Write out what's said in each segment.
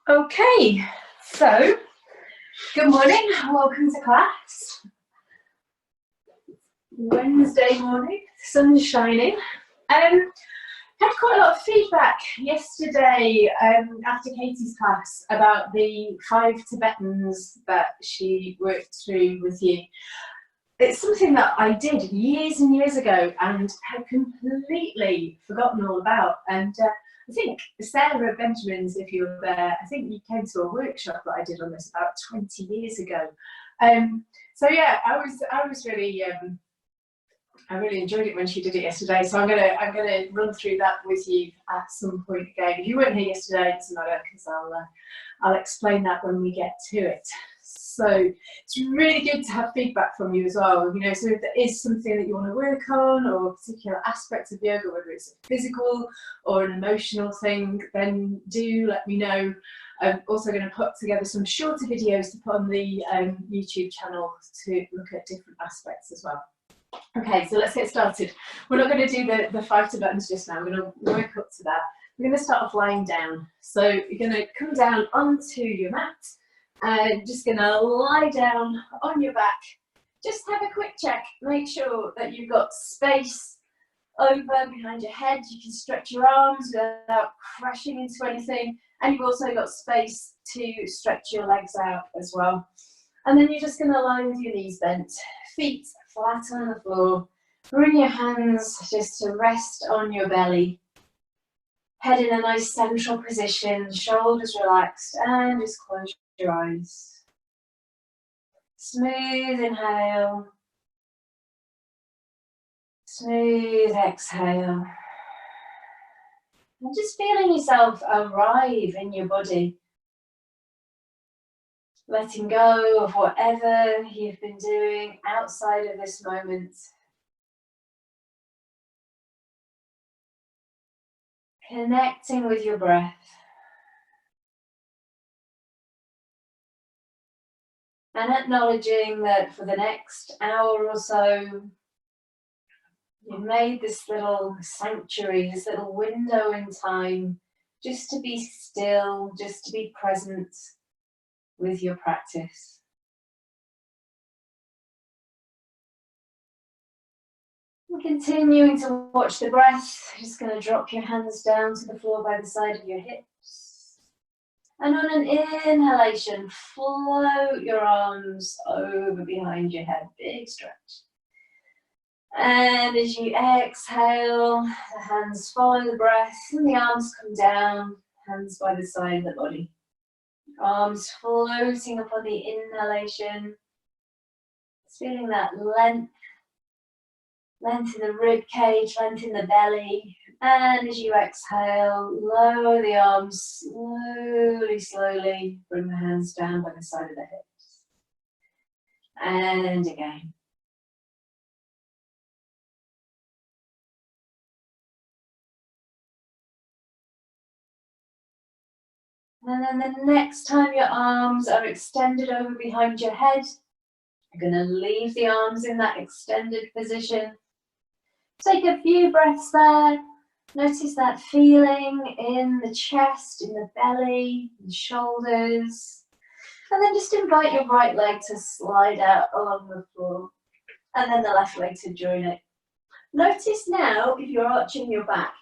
Okay, so good morning, welcome to class. Wednesday morning, sun's shining. Had quite a lot of feedback yesterday after Katie's class about the 5 Tibetans that she worked through with you. It's something that I did years and years ago and had completely forgotten all about. And I think Sarah Benjamin's, if you were there, I think you came to a workshop that I did on this about 20 years ago. So yeah, I really enjoyed it when she did it yesterday. So I'm gonna run through that with you at some point again. If you weren't here yesterday, it doesn't matter because I'll explain that when we get to it. So it's really good to have feedback from you as well. You know, so if there is something that you want to work on, or a particular aspect of yoga, whether it's a physical or an emotional thing, then do let me know. I'm also going to put together some shorter videos to put on the YouTube channel to look at different aspects as well. Okay, so let's get started. We're not going to do the 5 Tibetans just now. We're going to work up to that. We're going to start off lying down. So you're going to come down onto your mat. And just going to lie down on your back. Just have a quick check. Make sure that you've got space over behind your head. You can stretch your arms without crashing into anything. And you've also got space to stretch your legs out as well. And then you're just going to lie with your knees bent, feet flat on the floor. Bring your hands just to rest on your belly. Head in a nice central position, shoulders relaxed, and just close your eyes. Smooth inhale. Smooth exhale. And just feeling yourself arrive in your body. Letting go of whatever you've been doing outside of this moment. Connecting with your breath. And acknowledging that for the next hour or so, you've made this little sanctuary, this little window in time, just to be still, just to be present with your practice. And continuing to watch the breath, just going to drop your hands down to the floor by the side of your hips. And on an inhalation, float your arms over behind your head, big stretch. And as you exhale, the hands follow the breath and the arms come down, hands by the side of the body. Arms floating upon the inhalation, feeling that length in the rib cage, length in the belly. And as you exhale, lower the arms slowly, slowly. Bring the hands down by the side of the hips. And again. And then the next time your arms are extended over behind your head, you're going to leave the arms in that extended position. Take a few breaths there. Notice that feeling in the chest, in the belly, the shoulders. And then just invite your right leg to slide out along the floor. And then the left leg to join it. Notice now, if you're arching your back,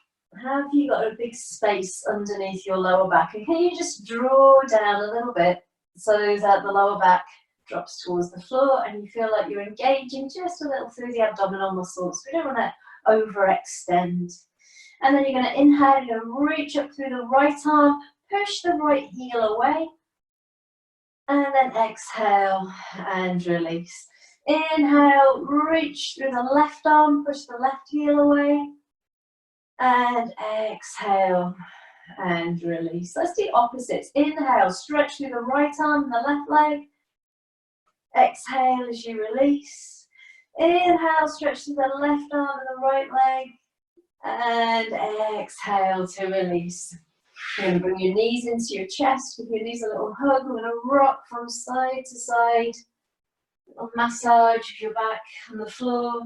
have you got a big space underneath your lower back? And can you just draw down a little bit so that the lower back drops towards the floor and you feel like you're engaging just a little through the abdominal muscles. We don't want to overextend. And then you're going to inhale, you're going to reach up through the right arm, push the right heel away. And then exhale and release. Inhale, reach through the left arm, push the left heel away. And exhale and release. Let's do opposites. Inhale, stretch through the right arm and the left leg. Exhale as you release. Inhale, stretch through the left arm and the right leg. And exhale to release. You're going to bring your knees into your chest. Give your knees a little hug. We're going to rock from side to side. A little massage of your back on the floor.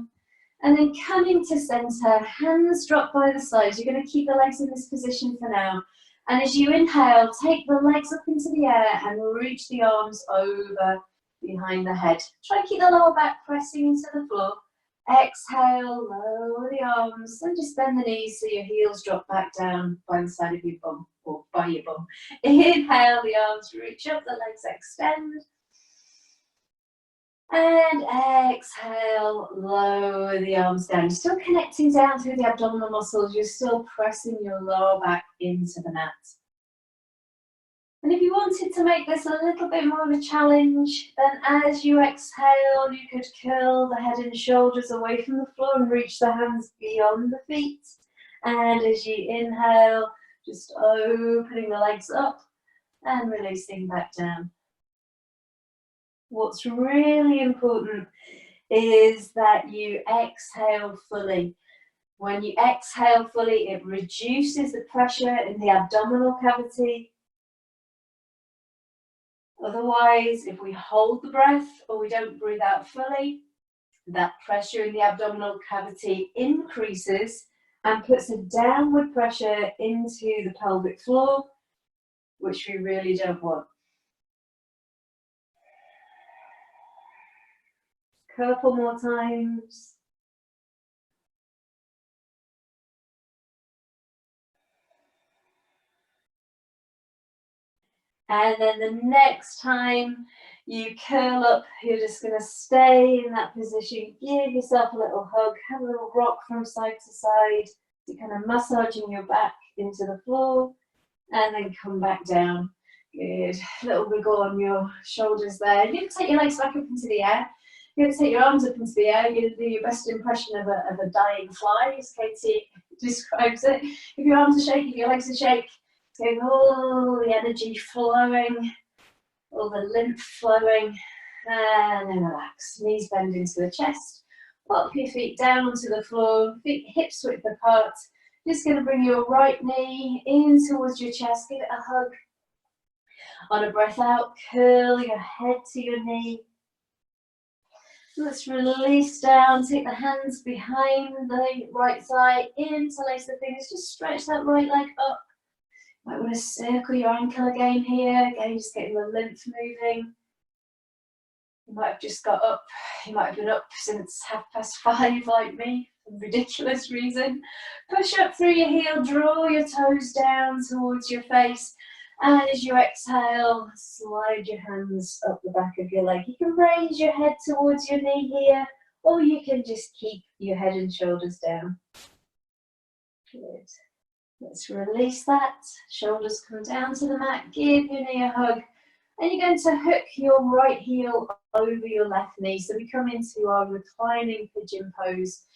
And then coming to center, hands drop by the sides. You're going to keep the legs in this position for now. And as you inhale, take the legs up into the air and reach the arms over behind the head. Try and keep the lower back pressing into the floor. Exhale, lower the arms and just bend the knees so your heels drop back down by the side of your bum or by your bum. Inhale, the arms reach up, the legs extend. And exhale, lower the arms down. You're still connecting down through the abdominal muscles. You're still pressing your lower back into the mat. And if you wanted to make this a little bit more of a challenge, then as you exhale, you could curl the head and shoulders away from the floor and reach the hands beyond the feet. And as you inhale, just opening the legs up and releasing back down. What's really important is that you exhale fully. When you exhale fully, it reduces the pressure in the abdominal cavity. Otherwise, if we hold the breath or we don't breathe out fully, that pressure in the abdominal cavity increases and puts a downward pressure into the pelvic floor, which we really don't want. Couple more times. And then the next time you curl up, you're just going to stay in that position. Give yourself a little hug, have a little rock from side to side. You're kind of massaging your back into the floor and then come back down. Good. Little wiggle on your shoulders there. You're going to take your legs back up into the air. You're going to take your arms up into the air. You're going to do your best impression of a dying fly, as Katie describes it. If your arms are shaking, if your legs are shaking, getting all the energy flowing, all the lymph flowing, and then relax. Knees bend into the chest. Pop your feet down onto the floor, feet hips width apart. Just going to bring your right knee in towards your chest. Give it a hug. On a breath out, curl your head to your knee. Let's release down, take the hands behind the right thigh, interlace the fingers, just stretch that right leg up. Might want to circle your ankle again here, again just getting the lymph moving. You might have just got up, you might have been up since 5:30 like me, for ridiculous reason. Push up through your heel, draw your toes down towards your face. And as you exhale, slide your hands up the back of your leg. You can raise your head towards your knee here, or you can just keep your head and shoulders down. Good. Let's release that. Shoulders come down to the mat. Give your knee a hug. And you're going to hook your right heel over your left knee. So we come into our reclining pigeon pose.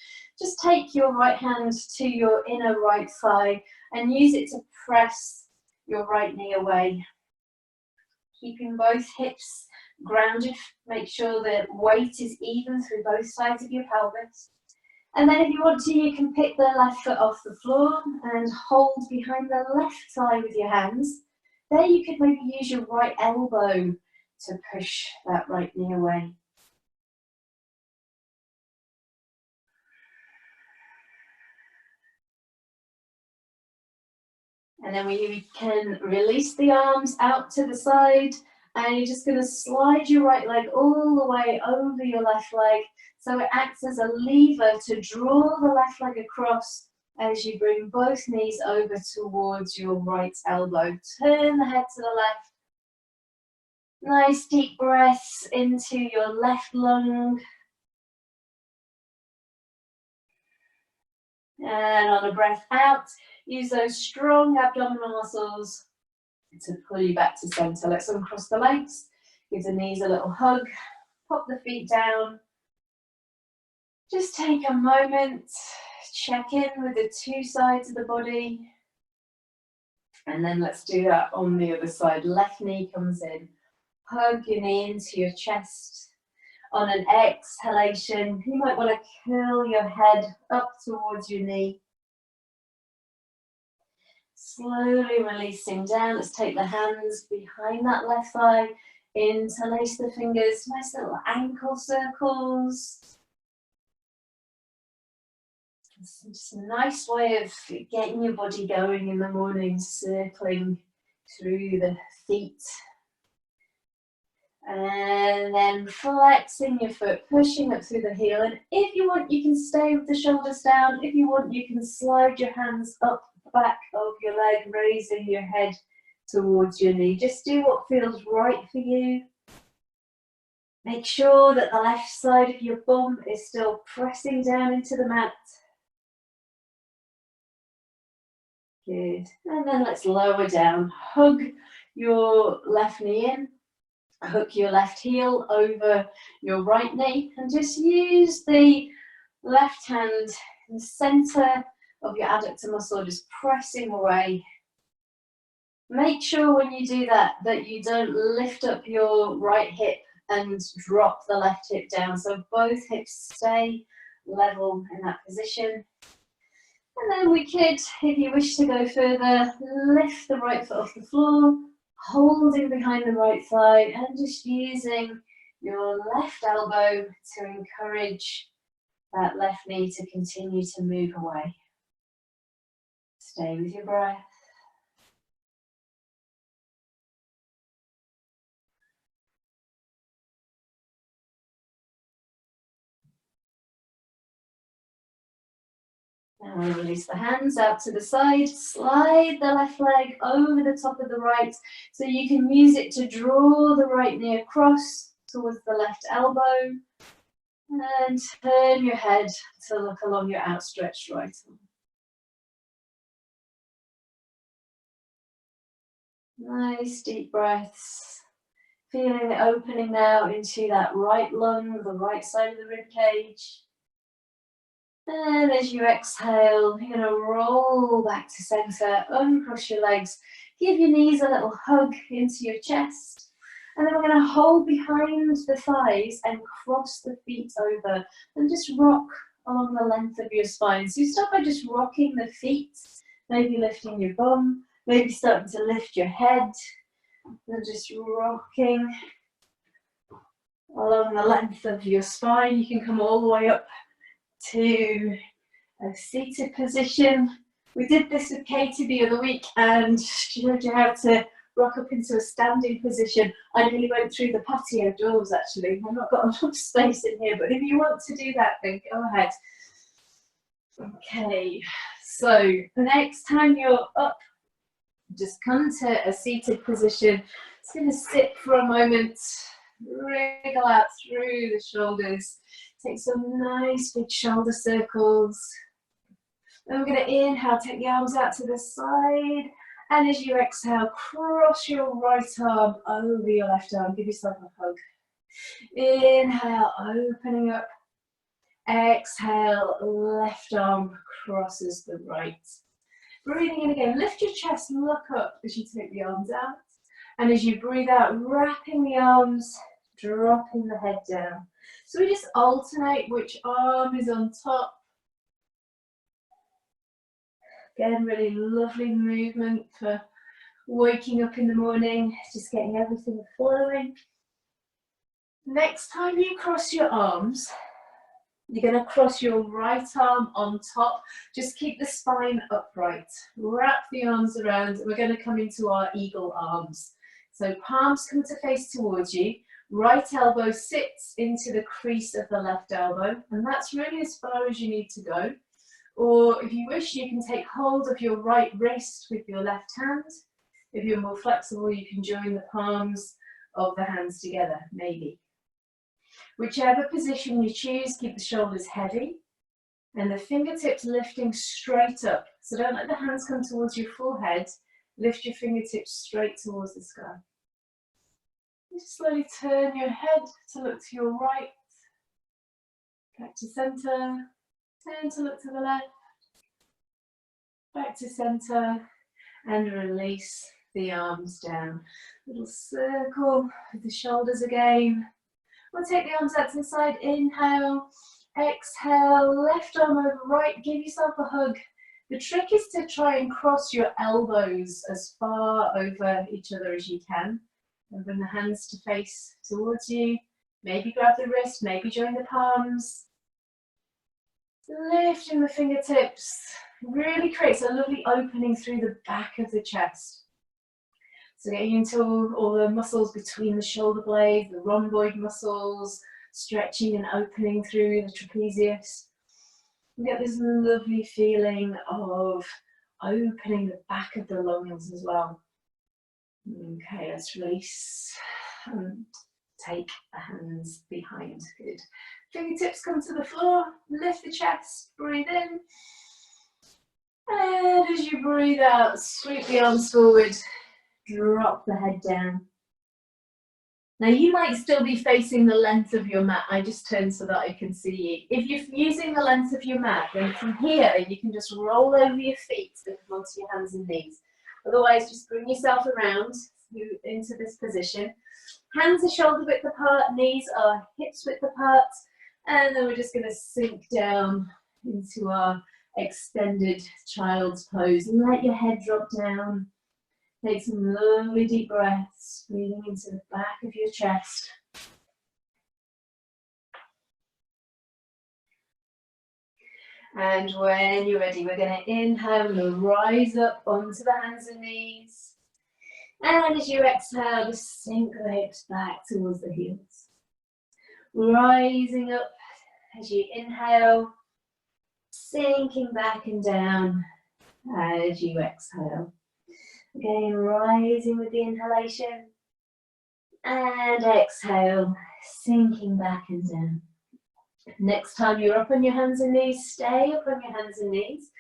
Just take your right hand to your inner right thigh and use it to press your right knee away. Keeping both hips grounded, make sure the weight is even through both sides of your pelvis. And then if you want to, you can pick the left foot off the floor and hold behind the left thigh with your hands. There you could maybe use your right elbow to push that right knee away. And then we can release the arms out to the side, and you're just going to slide your right leg all the way over your left leg, so it acts as a lever to draw the left leg across as you bring both knees over towards your right elbow. Turn the head to the left. Nice deep breaths into your left lung. And on a breath out, use those strong abdominal muscles to pull you back to center. Let's uncross the legs, give the knees a little hug, pop the feet down. Just take a moment, check in with the two sides of the body. And then let's do that on the other side. Left knee comes in. Hug your knee into your chest. On an exhalation, you might want to curl your head up towards your knee. Slowly releasing down. Let's take the hands behind that left thigh. Interlace the fingers. Nice little ankle circles. It's just a nice way of getting your body going in the morning, circling through the feet. And then flexing your foot, pushing up through the heel. And if you want, you can stay with the shoulders down. If you want, you can slide your hands up the back of your leg, raising your head towards your knee. Just do what feels right for you. Make sure that the left side of your bum is still pressing down into the mat. Good. And then let's lower down. Hug your left knee in. Hook your left heel over your right knee and just use the left hand in the center of your adductor muscle, just pressing away. Make sure when you do that, that you don't lift up your right hip and drop the left hip down. So both hips stay level in that position. And then we could, if you wish to go further, lift the right foot off the floor, holding behind the right thigh and just using your left elbow to encourage that left knee to continue to move away. Stay with your breath. Now we'll release the hands out to the side, slide the left leg over the top of the right, so you can use it to draw the right knee across towards the left elbow, and turn your head to look along your outstretched right arm. Nice deep breaths, feeling the opening now into that right lung, the right side of the rib cage. And as you exhale, you're going to roll back to center, uncross your legs, give your knees a little hug into your chest, and then we're going to hold behind the thighs and cross the feet over and just rock along the length of your spine. So you start by just rocking the feet, maybe lifting your bum, maybe starting to lift your head, and just rocking along the length of your spine. You can come all the way up to a seated position. We did this with Katie the other week and she showed you how to rock up into a standing position. I nearly went through the patio doors actually. I've not got enough space in here, but if you want to do that, then go ahead. Okay, so the next time you're up, just come to a seated position. It's going to sit for a moment, wriggle out through the shoulders. Take some nice big shoulder circles. Then we're going to inhale, take the arms out to the side. And as you exhale, cross your right arm over your left arm. Give yourself a hug. Inhale, opening up. Exhale, left arm crosses the right. Breathing in again, lift your chest, look up as you take the arms out. And as you breathe out, wrapping the arms, dropping the head down. So we just alternate which arm is on top. Again, really lovely movement for waking up in the morning, just getting everything flowing. Next time you cross your arms, you're going to cross your right arm on top. Just keep the spine upright. Wrap the arms around. We're going to come into our eagle arms. So palms come to face towards you. Right elbow sits into the crease of the left elbow, and that's really as far as you need to go. Or if you wish, you can take hold of your right wrist with your left hand. If you're more flexible, you can join the palms of the hands together, maybe. Whichever position you choose, keep the shoulders heavy and the fingertips lifting straight up. So don't let the hands come towards your forehead. Lift your fingertips straight towards the sky. Just slowly turn your head to look to your right, back to center, turn to look to the left, back to center, and release the arms down. Little circle with the shoulders again. We'll take the arms out to the side, inhale, exhale, left arm over right, give yourself a hug. The trick is to try and cross your elbows as far over each other as you can. And bring the hands to face towards you. Maybe grab the wrist, maybe join the palms. Lifting the fingertips really creates a lovely opening through the back of the chest. So getting into all the muscles between the shoulder blades, the rhomboid muscles, stretching and opening through the trapezius. You get this lovely feeling of opening the back of the lungs as well. Okay, let's release and take the hands behind. Good. Fingertips come to the floor, lift the chest, breathe in. And as you breathe out, sweep the arms forward, drop the head down. Now you might still be facing the length of your mat. I just turned so that I can see you. If you're using the length of your mat, then from here you can just roll over your feet and come onto your hands and knees. Otherwise, just bring yourself around into this position. Hands are shoulder width apart, knees are hips width apart, and then we're just going to sink down into our extended child's pose. Let your head drop down. Take some lovely deep breaths, breathing into the back of your chest. And when you're ready, we're going to inhale and rise up onto the hands and knees. And as you exhale, just sink the hips back towards the heels. Rising up as you inhale, sinking back and down as you exhale. Again, rising with the inhalation and exhale, sinking back and down. Next time you're up on your hands and knees, stay up on your hands and knees.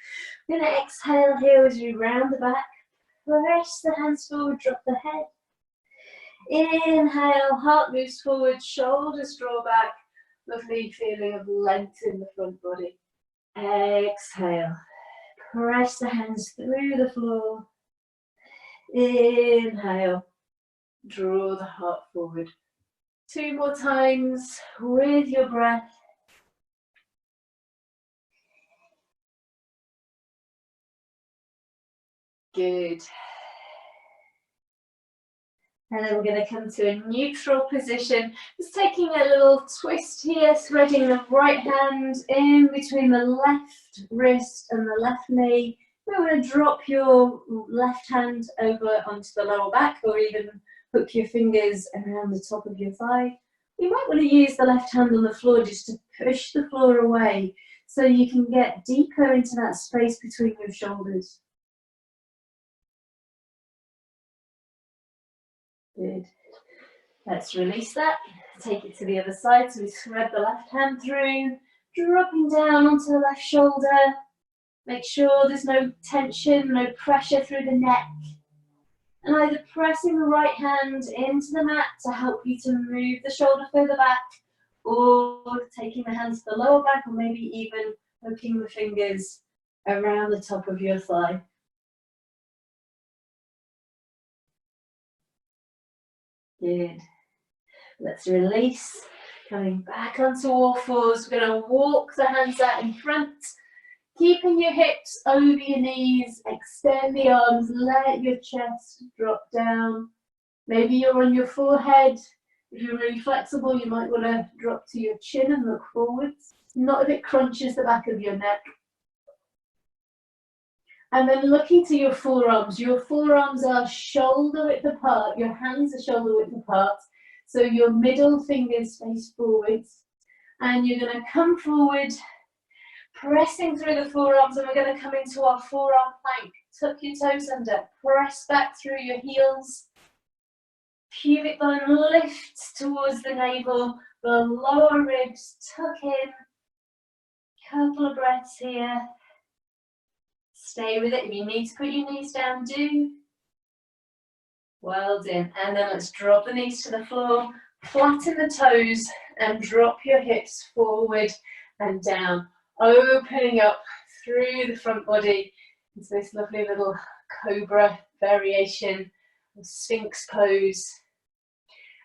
We're going to exhale here as you round the back, press the hands forward, drop the head. Inhale, heart moves forward, shoulders draw back, lovely feeling of length in the front body. Exhale, press the hands through the floor. Inhale, draw the heart forward. 2 more times with your breath. Good. And then we're going to come to a neutral position. Just taking a little twist here, threading the right hand in between the left wrist and the left knee. We're going to drop your left hand over onto the lower back, or even hook your fingers around the top of your thigh. You might want to use the left hand on the floor just to push the floor away so you can get deeper into that space between your shoulders. Good. Let's release that. Take it to the other side. So we thread the left hand through, dropping down onto the left shoulder. Make sure there's no tension, no pressure through the neck. And either pressing the right hand into the mat to help you to move the shoulder further back, or taking the hands to the lower back, or maybe even hooking the fingers around the top of your thigh. Good. Let's release. Coming back onto all fours. We're going to walk the hands out in front. Keeping your hips over your knees, extend the arms, let your chest drop down. Maybe you're on your forehead. If you're really flexible, you might want to drop to your chin and look forwards. Not if it crunches the back of your neck. And then looking to your forearms. Your forearms are shoulder width apart. Your hands are shoulder width apart. So your middle fingers face forwards. And you're going to come forward, pressing through the forearms, and we're going to come into our forearm plank. Tuck your toes under, press back through your heels. Pubic bone lifts towards the navel, the lower ribs tuck in. Couple of breaths here. Stay with it. If you need to put your knees down, do. Well done. And then let's drop the knees to the floor, flatten the toes, and drop your hips forward and down. Opening up through the front body into this lovely little cobra variation, sphinx pose.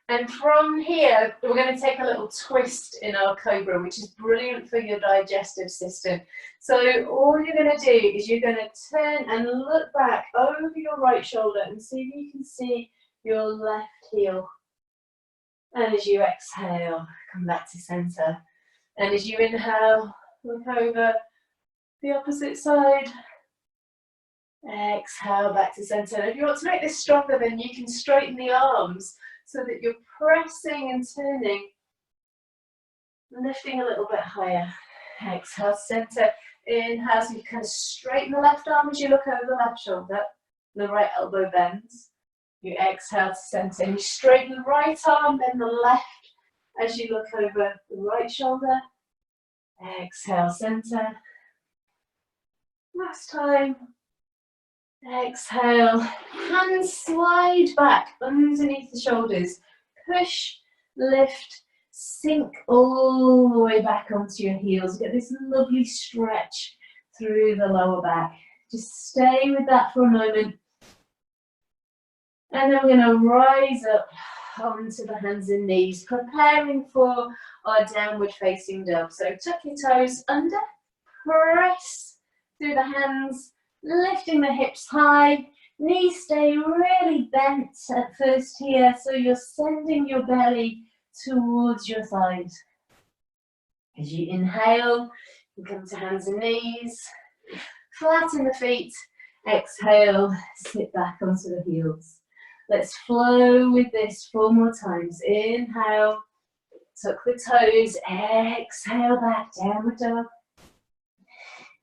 And from here, we're going to take a little twist in our cobra, which is brilliant for your digestive system. So all you're going to do is you're going to turn and look back over your right shoulder and see if you can see your left heel. And as you exhale, come back to center. And as you inhale, Look over the opposite side. Exhale back to center. If you want to make this stronger, then you can straighten the arms so that you're pressing and turning, lifting a little bit higher. Exhale, center. Inhale, so you kind of straighten the left arm as you look over the left shoulder. The right elbow bends. You exhale to center. And you straighten the right arm, then the left as you look over the right shoulder. Exhale, center. Last time. Exhale. Hands slide back underneath the shoulders. Push, lift, sink all the way back onto your heels. Get this lovely stretch through the lower back. Just stay with that for a moment. And then we're going to rise up onto the hands and knees, preparing for our downward facing dog. So tuck your toes under, press through the hands, lifting the hips high. Knees stay really bent at first here, so you're sending your belly towards your thighs. As you inhale, you come to hands and knees, flatten the feet. Exhale, sit back onto the heels. Let's flow with this 4 more times. Inhale, tuck the toes, exhale back, downward dog.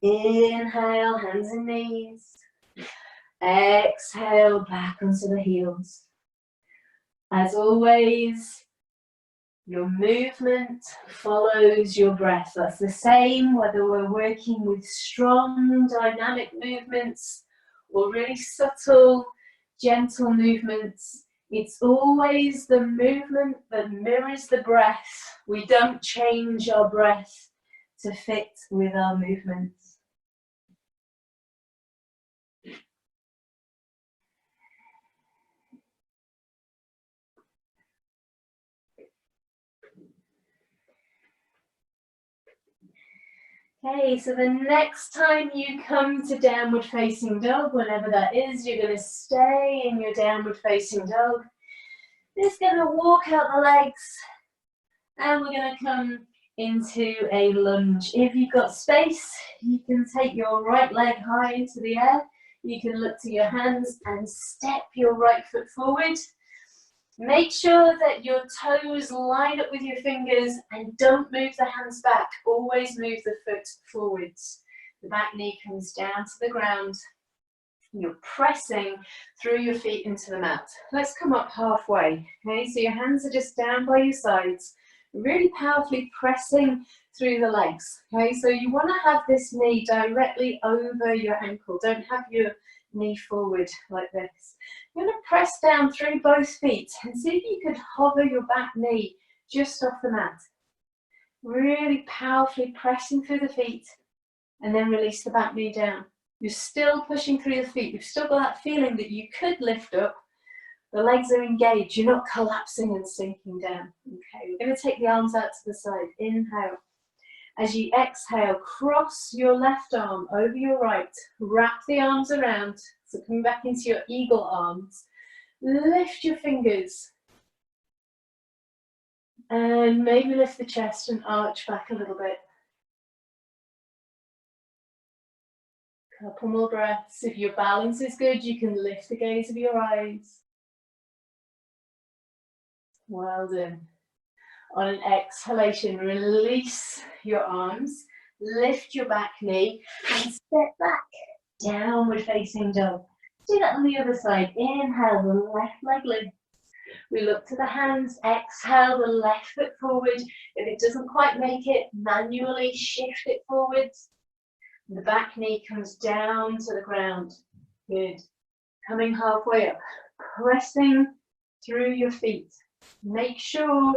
Inhale, hands and knees. Exhale, back onto the heels. As always, your movement follows your breath. That's the same whether we're working with strong dynamic movements or really subtle, gentle movements. It's always the movement that mirrors the breath. We don't change our breath to fit with our movements. Okay, so the next time you come to downward facing dog, whenever that is, you're going to stay in your downward facing dog. Just going to walk out the legs and we're going to come into a lunge. If you've got space, you can take your right leg high into the air. You can look to your hands and step your right foot forward. Make sure that your toes line up with your fingers and don't move the hands back. Always move the foot forwards. The back knee comes down to the ground. You're pressing through your feet into the mat. Let's come up halfway. Okay, so your hands are just down by your sides. Really powerfully pressing through the legs. Okay, so you want to have this knee directly over your ankle. Don't have your knee forward like this. You're going to press down through both feet and see if you could hover your back knee just off the mat. Really powerfully pressing through the feet and then release the back knee down. You're still pushing through the feet. You've still got that feeling that you could lift up. The legs are engaged. You're not collapsing and sinking down. Okay, we're going to take the arms out to the side. Inhale. As you exhale, cross your left arm over your right. Wrap the arms around. So coming back into your eagle arms. Lift your fingers. And maybe lift the chest and arch back a little bit. Couple more breaths. If your balance is good, you can lift the gaze of your eyes. Well done. On an exhalation, release your arms, lift your back knee, and step back. Downward facing dog. Do that on the other side. Inhale, the left leg lifts. We look to the hands. Exhale, the left foot forward. If it doesn't quite make it, manually shift it forwards. The back knee comes down to the ground. Good. Coming halfway up. Pressing through your feet. Make sure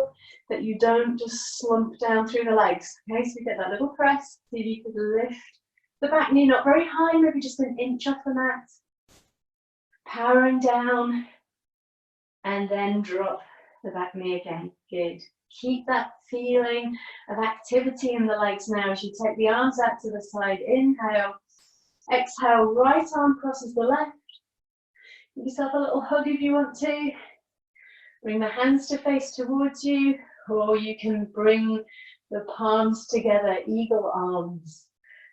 that you don't just slump down through the legs. Okay, so you get that little press. See if you could lift the back knee, not very high, maybe just an inch off the mat. Powering down and then drop the back knee again. Good. Keep that feeling of activity in the legs now as you take the arms out to the side. Inhale. Exhale, right arm crosses the left. Give yourself a little hug if you want to. Bring the hands to face towards you, or you can bring The palms together, eagle arms.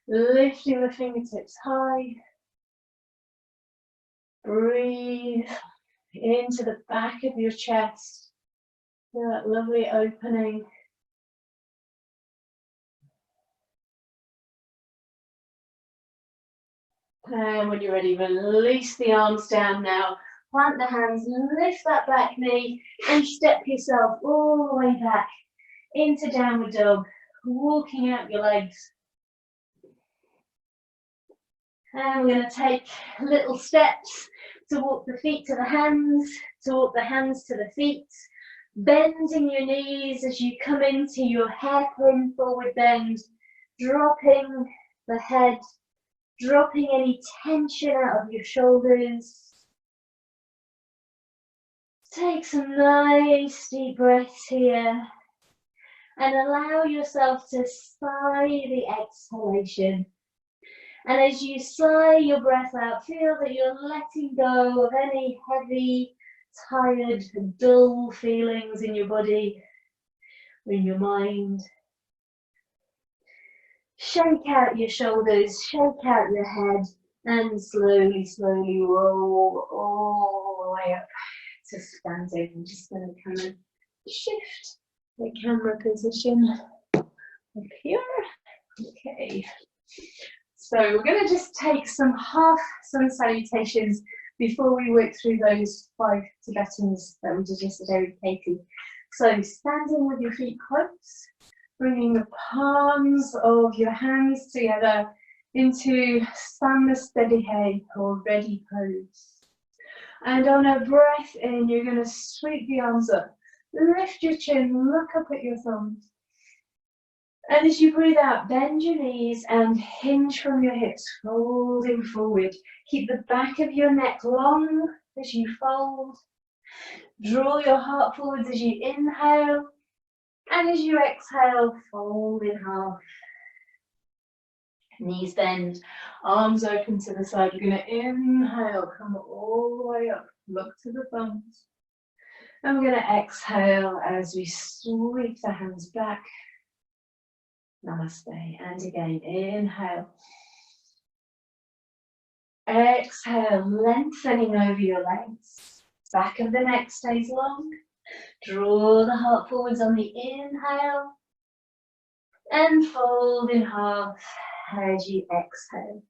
Lifting the fingertips high. Breathe into the back of your chest. Feel that lovely opening. And when you're ready, release the arms down now. Plant the hands, lift that back knee and step yourself all the way back into downward dog, walking out your legs. And we're going to take little steps to walk the feet to the hands, to walk the hands to the feet, bending your knees as you come into your hairpin forward bend, dropping the head, dropping any tension out of your shoulders. Take some nice deep breaths here and allow yourself to sigh the exhalation. And as you sigh your breath out, feel that you're letting go of any heavy, tired, dull feelings in your body or in your mind. Shake out your shoulders, shake out your head, and slowly, slowly roll all the way up to standing. I'm just going to kind of shift the camera position up here. Okay. So we're going to just take some half sun salutations before we work through those 5 Tibetans that we did yesterday with Katie. So standing with your feet close, bringing the palms of your hands together into Stand Steady Hey or Ready Pose. And on a breath in, you're going to sweep the arms up, lift your chin, look up at your thumbs. And as you breathe out, bend your knees and hinge from your hips, folding forward. Keep the back of your neck long as you fold. Draw your heart forwards as you inhale. And as you exhale, fold in half. Knees bend, arms open to the side. You're going to inhale, come all the way up, look to the thumbs. And we're going to exhale as we sweep the hands back. Namaste. And again, inhale. Exhale, lengthening over your legs. Back of the neck stays long. Draw the heart forwards on the inhale. And fold in half as you exhale.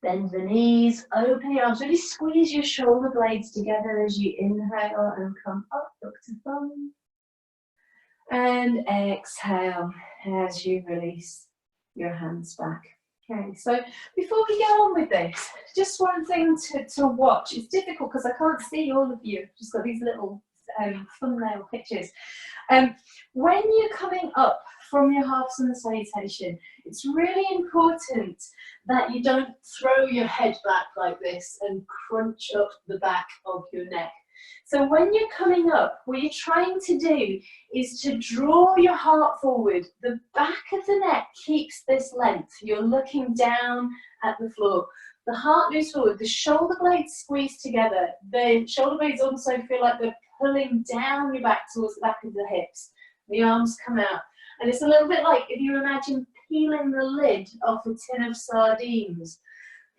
Bend the knees, open your arms. Really squeeze your shoulder blades together as you inhale and come up, look to thumb. And exhale as you release your hands back. Okay, so before we go on with this, just one thing to watch. It's difficult because I can't see all of you. I've just got these little thumbnail pictures. When you're coming up from your half sun salutation, it's really important that you don't throw your head back like this and crunch up the back of your neck. So when you're coming up, what you're trying to do is to draw your heart forward. The back of the neck keeps this length. You're looking down at the floor. The heart moves forward. The shoulder blades squeeze together. The shoulder blades also feel like they're pulling down your back towards the back of the hips. The arms come out. And it's a little bit like if you imagine peeling the lid off a tin of sardines.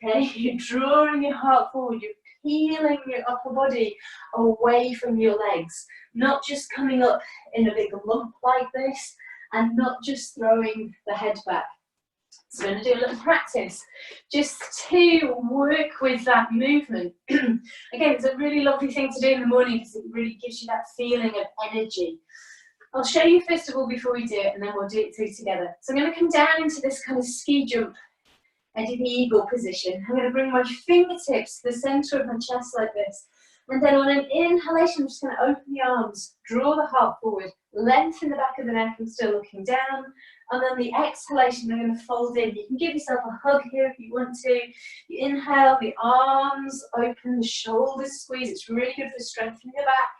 Okay, you're drawing your heart forward. You're peeling your upper body away from your legs, not just coming up in a big lump like this, and not just throwing the head back. So we're going to do a little practice just to work with that movement. Again, it's a really lovely thing to do in the morning because it really gives you that feeling of energy. I'll show you first of all before we do it, and then we'll do it through together. So I'm going to come down into this kind of ski jump. I did the eagle position. I'm going to bring my fingertips to the center of my chest like this. And then on an inhalation, I'm just going to open the arms, draw the heart forward, lengthen the back of the neck and still looking down. And then the exhalation, I'm going to fold in. You can give yourself a hug here if you want to. You inhale, the arms open, the shoulders squeeze. It's really good for strengthening the back.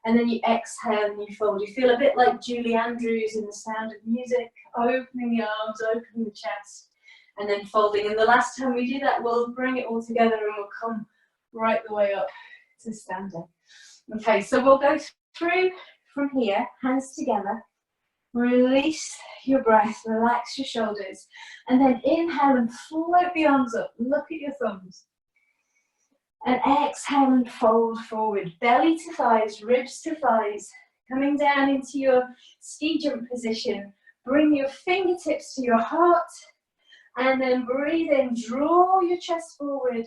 And then you exhale and you fold. You feel a bit like Julie Andrews in The Sound of Music, opening the arms, opening the chest. And then folding. And the last time we do that, we'll bring it all together and we'll come right the way up to standing. Okay, so we'll go through from here, hands together. Release your breath, relax your shoulders, and then inhale and float the arms up. Look at your thumbs. And exhale and fold forward, belly to thighs, ribs to thighs, coming down into your ski jump position. Bring your fingertips to your heart, and then breathe in, draw your chest forward,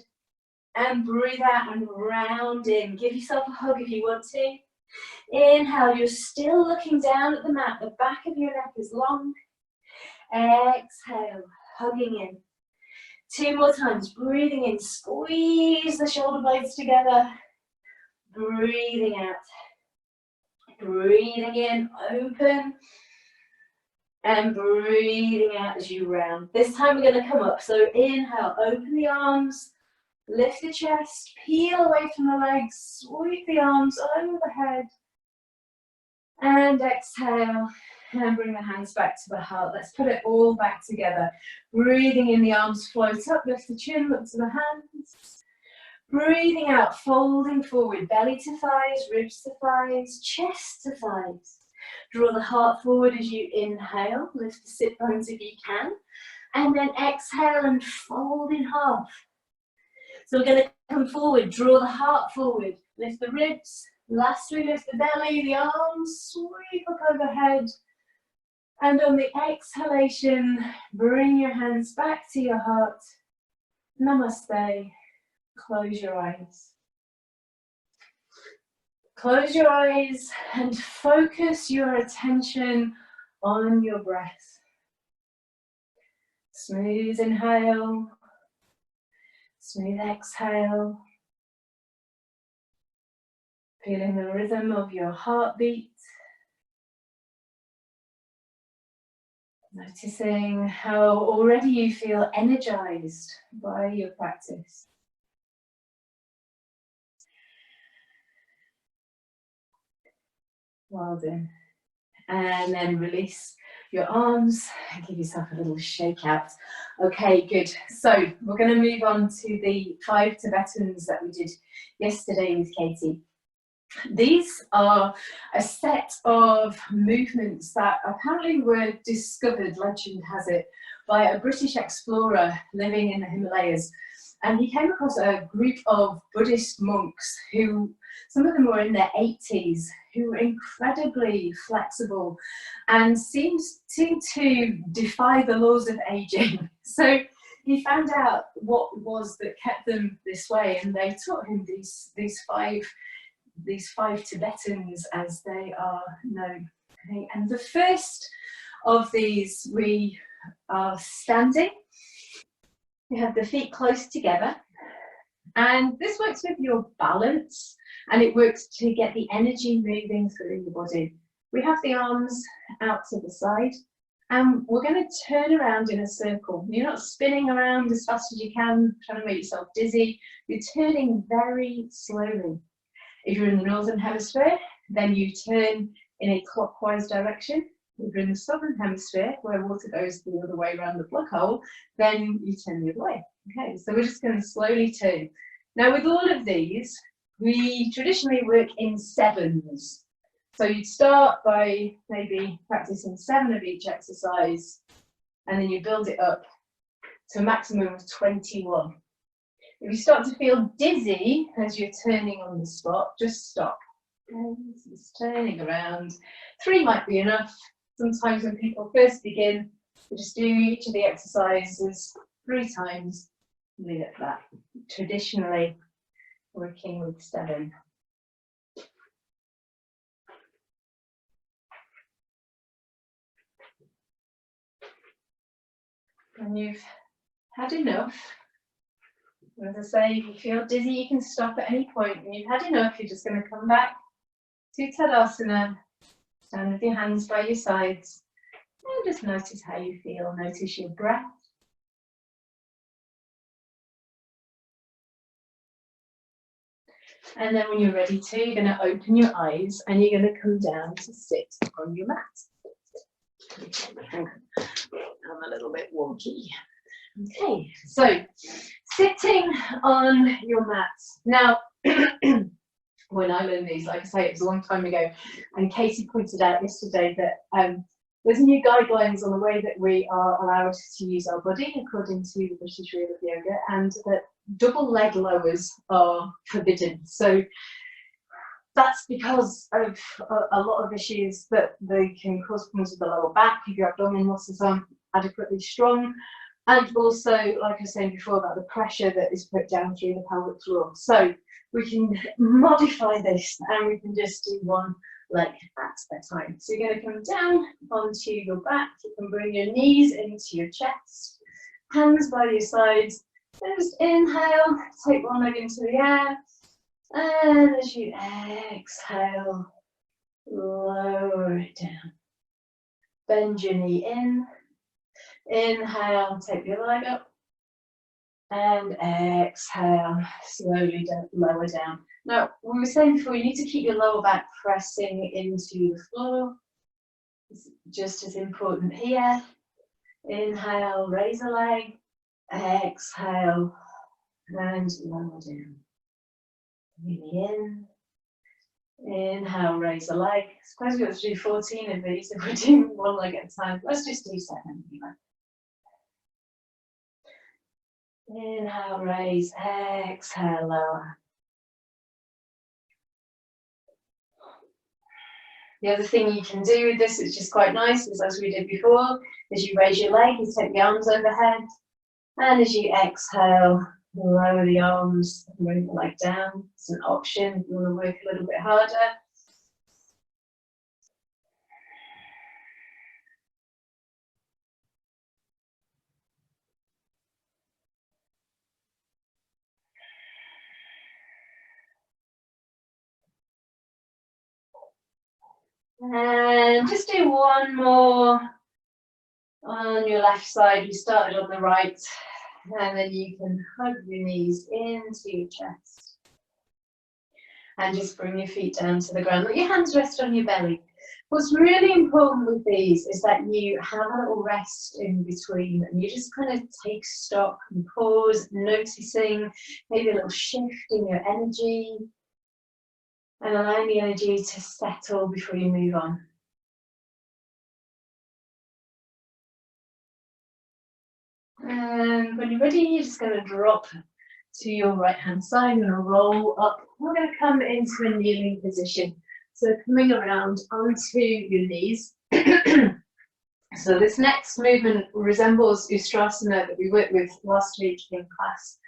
and breathe out and round in. Give yourself a hug if you want to. Inhale, you're still looking down at the mat, the back of your neck is long. Exhale, hugging in. 2 more times, breathing in, squeeze the shoulder blades together. Breathing out. Breathing in, open. And breathing out as you round. This time we're going to come up. So inhale, open the arms, lift the chest, peel away from the legs, sweep the arms overhead. And exhale, and bring the hands back to the heart. Let's put it all back together. Breathing in, the arms float up, lift the chin, look to the hands. Breathing out, folding forward, belly to thighs, ribs to thighs, chest to thighs. Draw the heart forward as you inhale, lift the sit bones if you can. And then exhale and fold in half. So we're going to come forward, draw the heart forward, lift the ribs. Lastly, lift the belly, the arms, sweep up overhead. And on the exhalation, bring your hands back to your heart. Namaste. Close your eyes. Close your eyes and focus your attention on your breath. Smooth inhale, smooth exhale. Feeling the rhythm of your heartbeat. Noticing how already you feel energized by your practice. Well done. And then release your arms and give yourself a little shake out. Okay, good. So we're going to move on to the 5 Tibetans that we did yesterday with Katie. These are a set of movements that apparently were discovered, legend has it, by a British explorer living in the Himalayas. And he came across a group of Buddhist monks who, some of them were in their 80s, who were incredibly flexible and seemed to defy the laws of aging. So he found out what it was that kept them this way, and they taught him these five Tibetans, as they are known. Okay? And the first of these, we are standing. We have the feet close together, and this works with your balance, and it works to get the energy moving through the body. We have the arms out to the side, and we're going to turn around in a circle. You're not spinning around as fast as you can, trying to make yourself dizzy. You're turning very slowly. If you're in the northern hemisphere, then you turn in a clockwise direction. If you're in the southern hemisphere, where water goes the other way around the plug hole, then you turn the other way. Okay, so we're just going to slowly turn. Now, with all of these, we traditionally work in 7s. So you'd start by maybe practicing 7 of each exercise, and then you build it up to a maximum of 21. If you start to feel dizzy as you're turning on the spot, just stop. Okay, just turning around. 3 might be enough. Sometimes when people first begin, we just do each of the exercises 3 times and leave it at that. Traditionally, working with 7. When you've had enough, as I say, if you feel dizzy, you can stop at any point. When you've had enough, you're just going to come back to Tadasana. Stand with your hands by your sides and just notice how you feel. Notice your breath. And then when you're ready to, you're going to open your eyes and you're going to come down to sit on your mat. Hang on. I'm a little bit wonky. Okay, so sitting on your mat. Now, when I learned these, like I say, it was a long time ago, and Katie pointed out yesterday that There's new guidelines on the way that we are allowed to use our body according to the British Rule of Yoga, and that double leg lowers are forbidden. So that's because of a lot of issues that they can cause problems with the lower back if your abdominal muscles aren't adequately strong, and also, like I was saying before, about the pressure that is put down through the pelvic floor. So we can modify this, and we can just do one leg at a time. So you're going to come down onto your back. You can bring your knees into your chest, hands by your sides. Just inhale, take one leg into the air, and as you exhale, lower it down. Bend your knee in. Inhale, take the other leg up. And exhale, slowly lower down. Now, we were saying before, you need to keep your lower back pressing into the floor. It's just as important here. Inhale, raise a leg. Exhale, and lower down. Breathe in. Inhale, raise a leg. Suppose we have to do 14 of these if we're doing one leg at a time. Let's just do 7. Inhale, raise, exhale, lower. The other thing you can do with this, which is quite nice, is as we did before, is you raise your leg, you take the arms overhead, and as you exhale, lower the arms, bring the leg down. It's an option if you want to work a little bit harder. And just do one more on your left side. You started on the right, and then you can hug your knees into your chest. And just bring your feet down to the ground. Let your hands rest on your belly. What's really important with these is that you have a little rest in between, and you just kind of take stock and pause, noticing maybe a little shift in your energy, and allowing the energy to settle before you move on. And when you're ready, you're just going to drop to your right hand side. You're going to roll up. We're going to come into a kneeling position. So coming around onto your knees. So this next movement resembles Ustrasana that we worked with last week in class.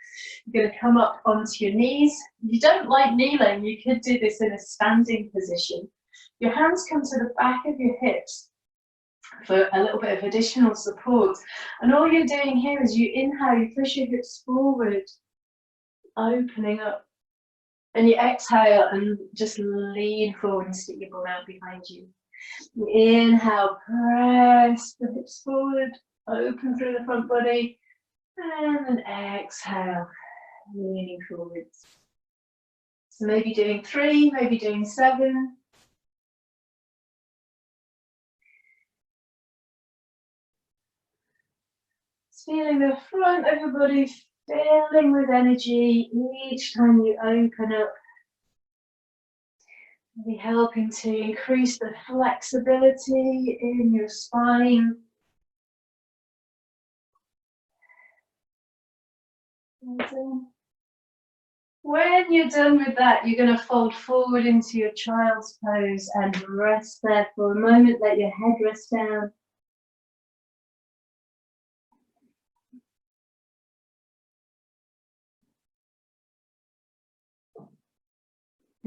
You're going to come up onto your knees. If you don't like kneeling, you could do this in a standing position. Your hands come to the back of your hips for a little bit of additional support. And all you're doing here is you inhale, you push your hips forward, opening up. And you exhale and just lean forward and stick your bum out behind you. You inhale, press the hips forward, open through the front body, and then exhale, leaning forwards. So maybe doing 3, maybe doing 7. Just feeling the front of your body filling with energy each time you open up. Be helping to increase the flexibility in your spine. When you're done with that, you're going to fold forward into your child's pose and rest there for a moment. Let your head rest down.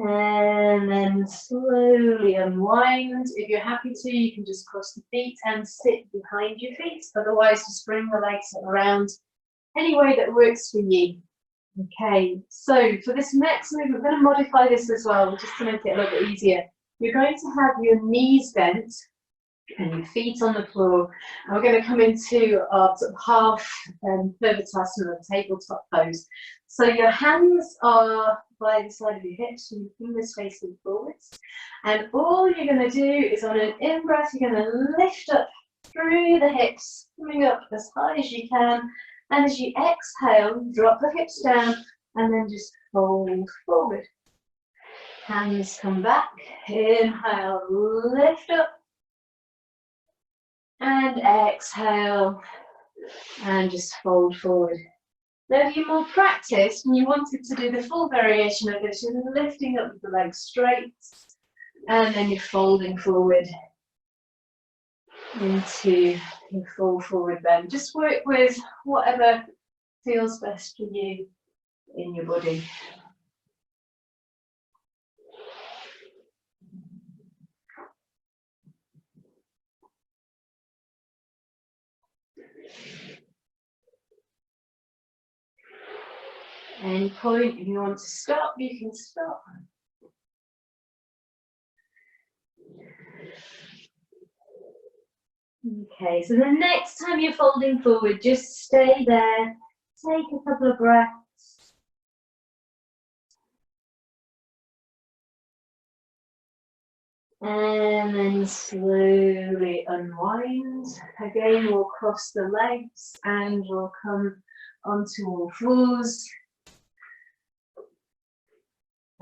And then slowly unwind. If you're happy to, you can just cross the feet and sit behind your feet. Otherwise, just bring the legs around any way that works for you. Okay, so for this next move, we're going to modify this as well, just to make it a little bit easier. You're going to have your knees bent and your feet on the floor. And we're going to come into our sort of half Purvatasana, tabletop pose. So your hands are by the side of your hips and your fingers facing forwards. And all you're going to do is on an in-breath, you're going to lift up through the hips, coming up as high as you can. And as you exhale, drop the hips down and then just fold forward. Hands come back. Inhale, lift up. And exhale, and just fold forward. Now, if you're more practiced and you wanted to do the full variation of this, you're lifting up the legs straight, and then you're folding forward into your full forward bend. Just work with whatever feels best for you in your body. Any point, if you want to stop, you can stop. Okay, so the next time you're folding forward, just stay there, take a couple of breaths. And then slowly unwind. Again, we'll cross the legs and we'll come onto all fours.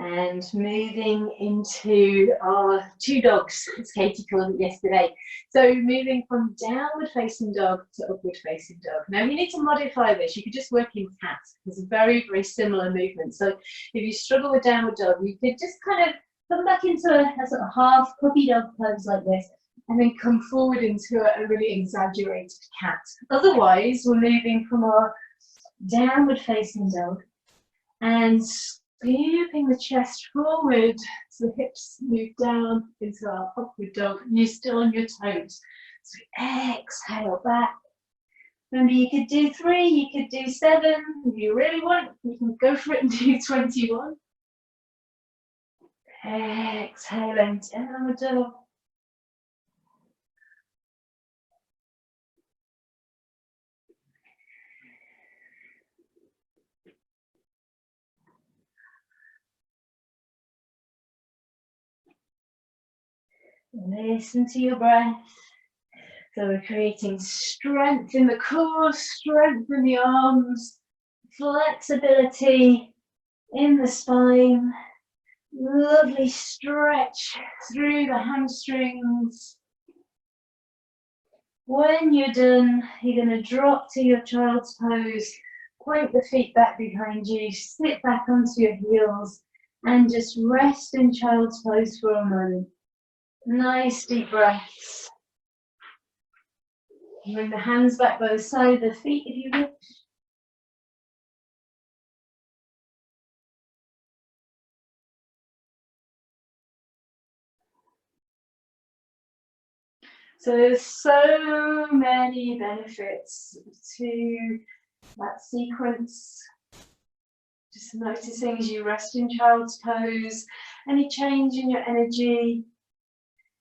And moving into our two dogs, as Katie called it yesterday. So moving from downward facing dog to upward facing dog. Now you need to modify this. You could just work in cat. It's a very, very similar movement. So if you struggle with downward dog, you could just kind of come back into a sort of half puppy dog pose like this, and then come forward into a really exaggerated cat. Otherwise, we're moving from our downward facing dog and scooping the chest forward so the hips move down into our upward dog. And you're still on your toes. So exhale back. Remember, you could do 3, you could do 7. If you really want, you can go for it and do 21. Exhale and down the dog. Listen to your breath. So we're creating strength in the core, strength in the arms, flexibility in the spine, lovely stretch through the hamstrings. When you're done, you're going to drop to your child's pose, point the feet back behind you, sit back onto your heels, and just rest in child's pose for a moment. Nice deep breaths. Bring the hands back by the side of the feet if you wish. So there's so many benefits to that sequence. Just noticing as you rest in child's pose, any change in your energy,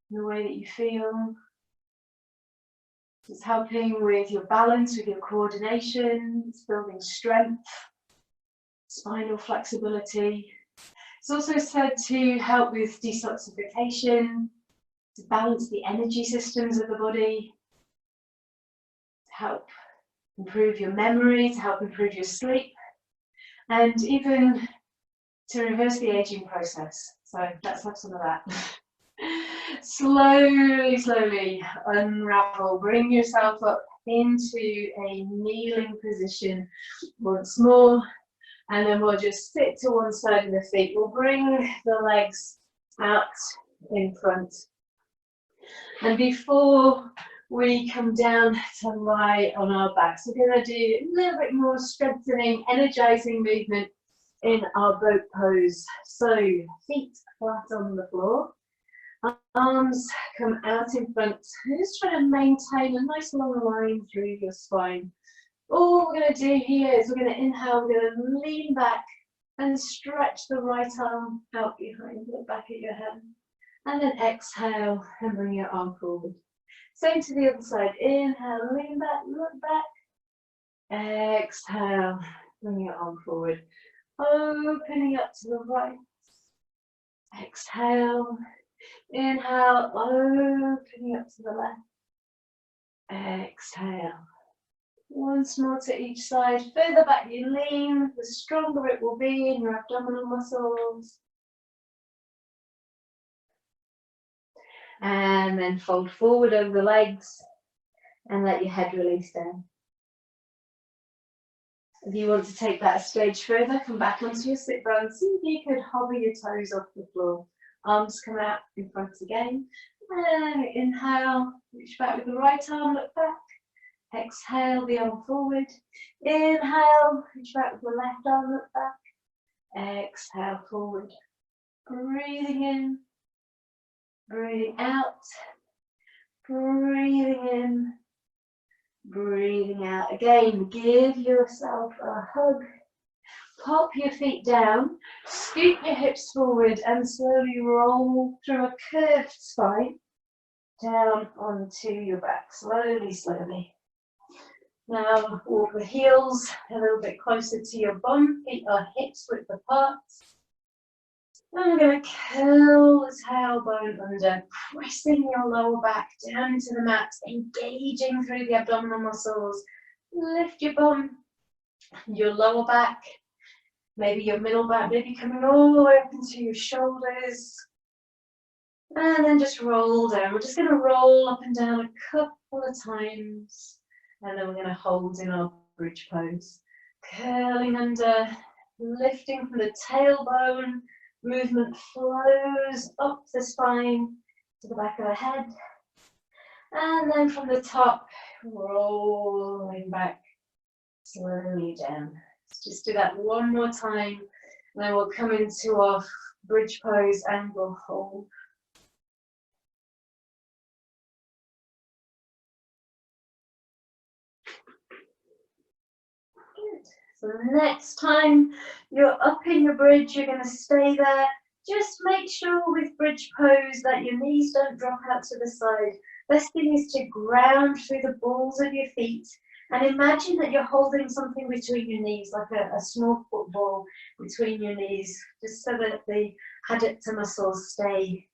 the way that you feel. It's helping with your balance, with your coordination, it's building strength, spinal flexibility. It's also said to help with detoxification, to balance the energy systems of the body, to help improve your memory, to help improve your sleep, and even to reverse the aging process. So let's have some of that. Slowly, slowly unravel. Bring yourself up into a kneeling position once more. And then we'll just sit to one side of the feet. We'll bring the legs out in front. And before we come down to lie on our backs, we're going to do a little bit more strengthening, energizing movement in our boat pose. So feet flat on the floor. Arms come out in front. Just try to maintain a nice long line through your spine. All we're going to do here is we're going to inhale, we're going to lean back and stretch the right arm out behind, look back at your head. And then exhale and bring your arm forward. Same to the other side. Inhale, lean back, look back. Exhale, bring your arm forward. Opening up to the right. Exhale. Inhale, opening up to the left. Exhale. Once more to each side. Further back you lean, the stronger it will be in your abdominal muscles. And then fold forward over the legs. And let your head release down. If you want to take that a stage further, come back onto your sit bone. See if you could hover your toes off the floor. Arms come out in front again. Inhale, reach back with the right arm, look back. Exhale, the arm forward. Inhale, reach back with the left arm, look back. Exhale, forward. Breathing in, breathing out, breathing in, breathing out. Again, give yourself a hug. Pop your feet down, scoot your hips forward and slowly roll through a curved spine down onto your back. Slowly, slowly. Now walk the heels a little bit closer to your bum. Feet are hips width apart. And we're going to curl the tailbone under, pressing your lower back down into the mat, engaging through the abdominal muscles. Lift your bum, your lower back, maybe your middle back, maybe coming all the way up into your shoulders. And then just roll down. We're just going to roll up and down a couple of times. And then we're going to hold in our bridge pose. Curling under, lifting from the tailbone. Movement flows up the spine to the back of the head. And then from the top, rolling back slowly down. Let's just do that one more time. And then we'll come into our bridge pose and we'll hold. Good. So next time you're up in your bridge, you're going to stay there. Just make sure with bridge pose that your knees don't drop out to the side. Best thing is to ground through the balls of your feet and imagine that you're holding something between your knees, like a small football between your knees, just so that the adductor muscles stay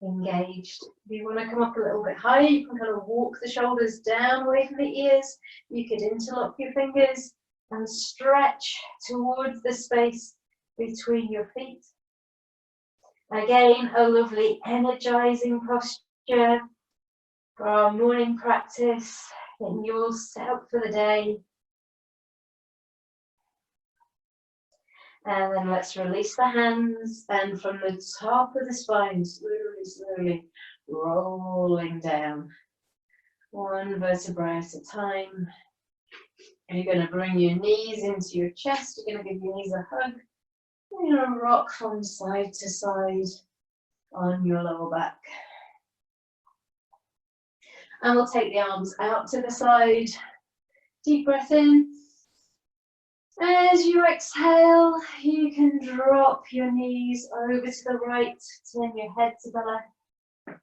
engaged. If you want to come up a little bit higher, you can kind of walk the shoulders down away from the ears. You could interlock your fingers and stretch towards the space between your feet. Again, a lovely energizing posture for our morning practice. Then you're all set up for the day. And then let's release the hands, and from the top of the spine, slowly, slowly rolling down. One vertebrae at a time. You're going to bring your knees into your chest. You're going to give your knees a hug. You're going to rock from side to side on your lower back. And we'll take the arms out to the side. Deep breath in. As you exhale, you can drop your knees over to the right, turn your head to the left.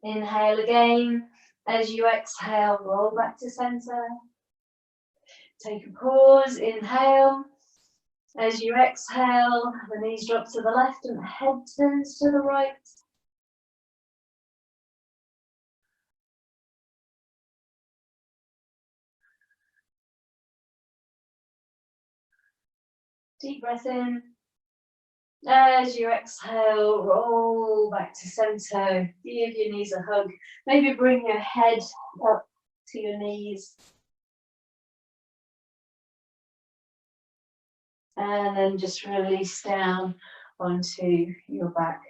Inhale again. As you exhale, roll back to center. Take a pause, inhale. As you exhale, the knees drop to the left and the head turns to the right. Deep breath in. As you exhale, roll back to center. Give your knees a hug. Maybe bring your head up to your knees. And then just release down onto your back.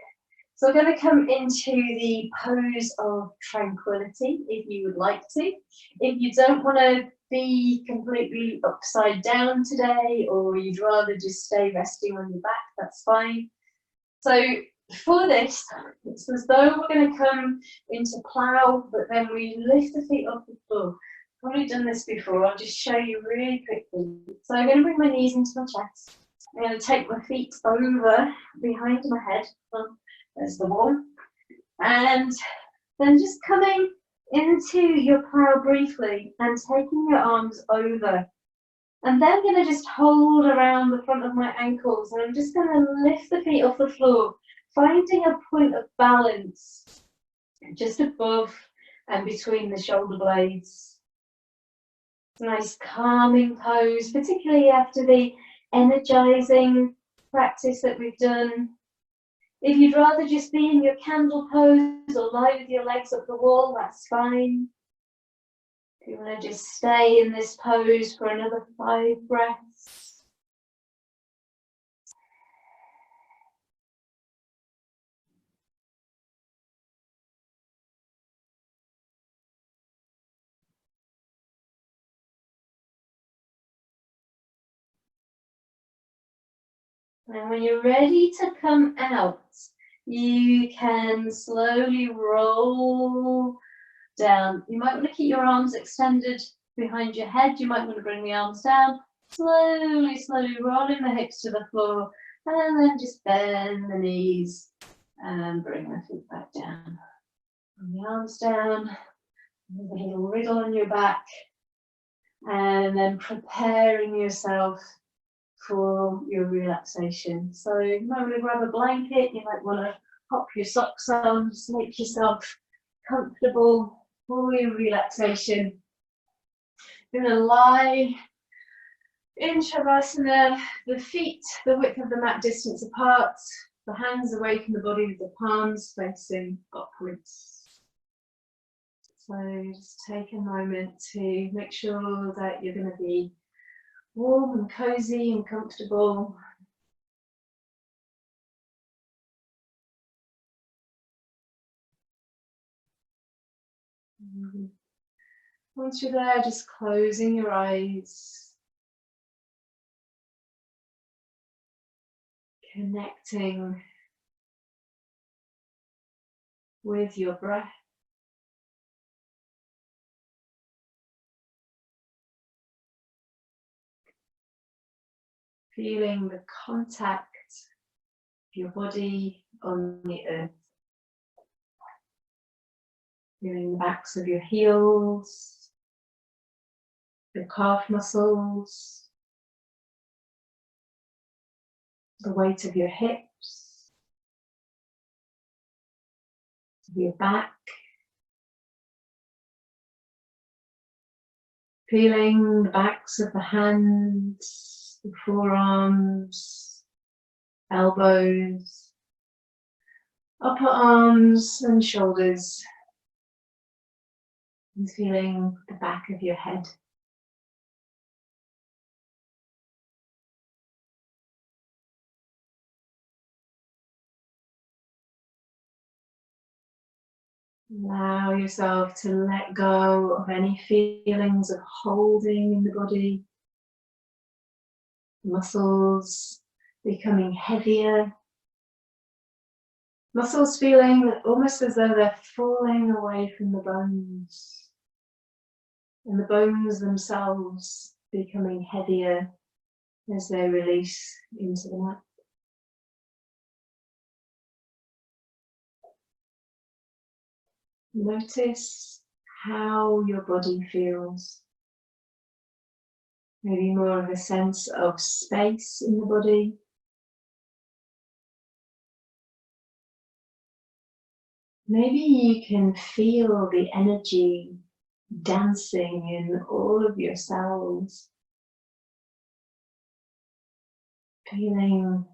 So we're going to come into the pose of tranquility if you would like to. If you don't want to be completely upside down today, or you'd rather just stay resting on your back, that's fine. So for this, it's as though we're going to come into plow, but then we lift the feet off the floor. I've probably done this before, I'll just show you really quickly. So I'm going to bring my knees into my chest. I'm going to take my feet over behind my head. There's the wall. And then just coming into your plow briefly and taking your arms over. And then I'm going to just hold around the front of my ankles, and I'm just going to lift the feet off the floor, finding a point of balance just above and between the shoulder blades. It's a nice calming pose, particularly after the energizing practice that we've done. If you'd rather just be in your candle pose or lie with your legs up the wall, that's fine. If you want to just stay in this pose for another 5 breaths. And when you're ready to come out, you can slowly roll down. You might want to keep your arms extended behind your head. You might want to bring the arms down. Slowly, slowly rolling the hips to the floor. And then just bend the knees and bring the feet back down. Bring the arms down. With a little wriggle on your back. And then preparing yourself for your relaxation. So you might want to grab a blanket, you might want to pop your socks on, just make yourself comfortable for your relaxation. You're going to lie in Shavasana, the feet the width of the mat distance apart, the hands away from the body with the palms facing upwards. So just take a moment to make sure that you're going to be warm and cozy and comfortable. Once you're there, just closing your eyes, connecting with your breath. Feeling the contact of your body on the earth. Feeling the backs of your heels, your calf muscles, the weight of your hips, your back. Feeling the backs of the hands, the forearms, elbows, upper arms and shoulders. And feeling the back of your head. Allow yourself to let go of any feelings of holding in the body. Muscles becoming heavier. Muscles feeling almost as though they're falling away from the bones. And the bones themselves becoming heavier as they release into the mat. Notice how your body feels. Maybe more of a sense of space in the body. Maybe you can feel the energy dancing in all of your cells. Feeling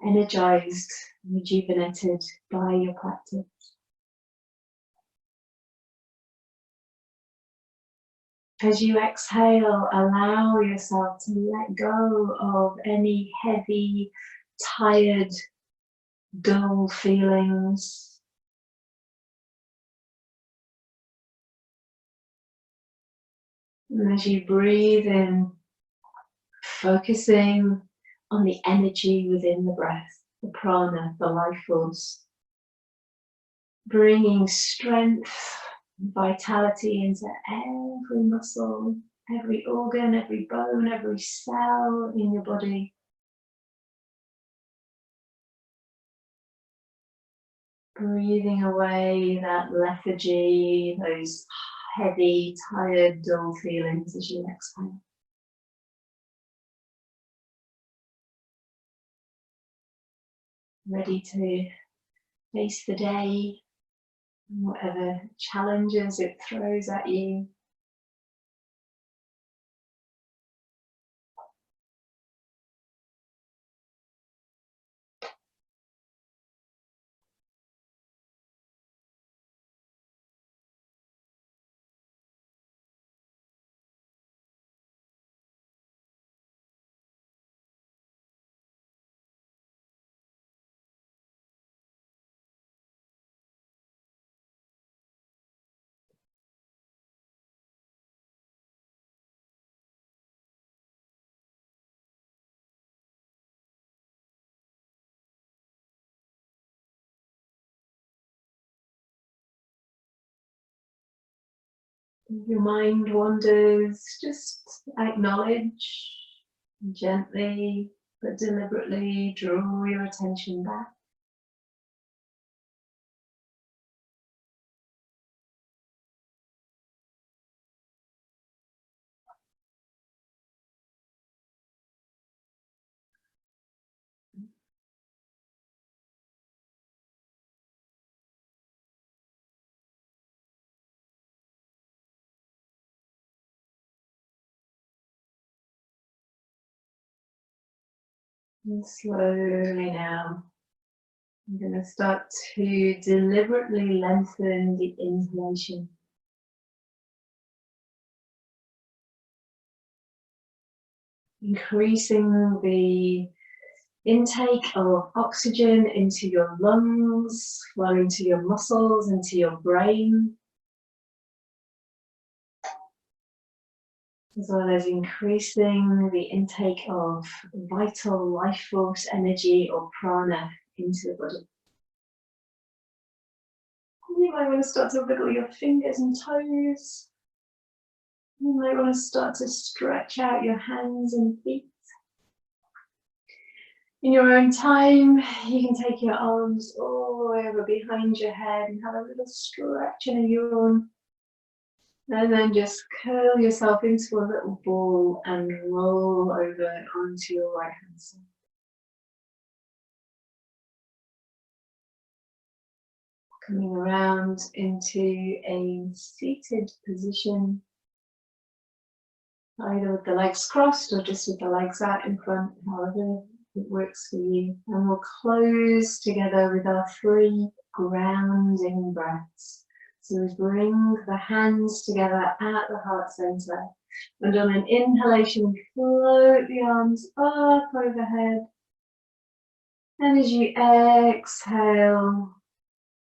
energized, rejuvenated by your practice. As you exhale, allow yourself to let go of any heavy, tired, dull feelings. And as you breathe in, focusing on the energy within the breath, the prana, the life force, bringing strength, vitality into every muscle, every organ, every bone, every cell in your body. Breathing away that lethargy, those heavy, tired, dull feelings as you exhale. Ready to face the day, whatever challenges it throws at you. If your mind wanders, just acknowledge, gently but deliberately draw your attention back. And slowly now, I'm going to start to deliberately lengthen the inhalation. Increasing the intake of oxygen into your lungs, flowing to your muscles, into your brain, as well as increasing the intake of vital life force energy or prana into the body. You might want to start to wiggle your fingers and toes. You might want to start to stretch out your hands and feet. In your own time, you can take your arms all the way over behind your head and have a little stretch and a yawn. And then just curl yourself into a little ball and roll over onto your right hand side. Coming around into a seated position, either with the legs crossed or just with the legs out in front, however it works for you. And we'll close together with our 3 grounding breaths. So we bring the hands together at the heart center. And on an inhalation, we float the arms up overhead. And as you exhale,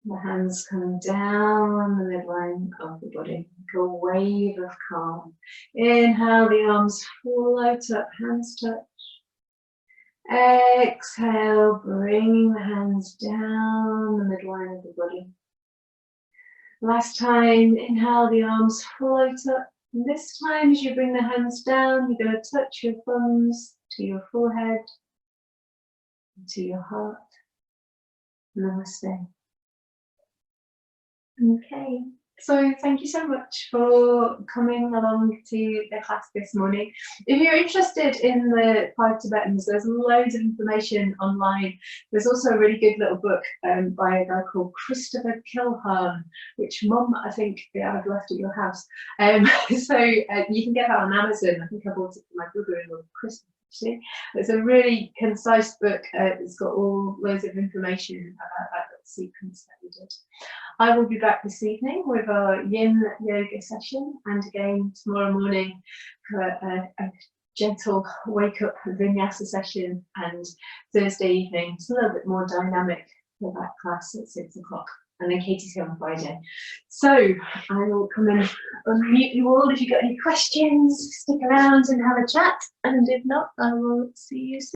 the hands come down the midline of the body, like a wave of calm. Inhale, the arms float up, hands touch. Exhale, bringing the hands down the midline of the body. Last time, inhale, the arms float up. And this time, as you bring the hands down, you're going to touch your thumbs to your forehead, to your heart. Namaste. Okay, so thank you so much for coming along to the class this morning. If you're interested in the 5 Tibetans, there's loads of information online. There's also a really good little book by a guy called Christopher Kilhern, which Mum, I think, I've left at your house. So you can get that on Amazon. I think I bought it for my brother-in-law, Christopher. It's a really concise book. It's got all loads of information about that little sequence that we did. I will be back this evening with our yin yoga session, and again tomorrow morning for a gentle wake up vinyasa session, and Thursday evening it's a little bit more dynamic for that class at 6 o'clock. And then Katie's here on Friday. So I will come and unmute you all. If you've got any questions, stick around and have a chat. And if not, I will see you soon.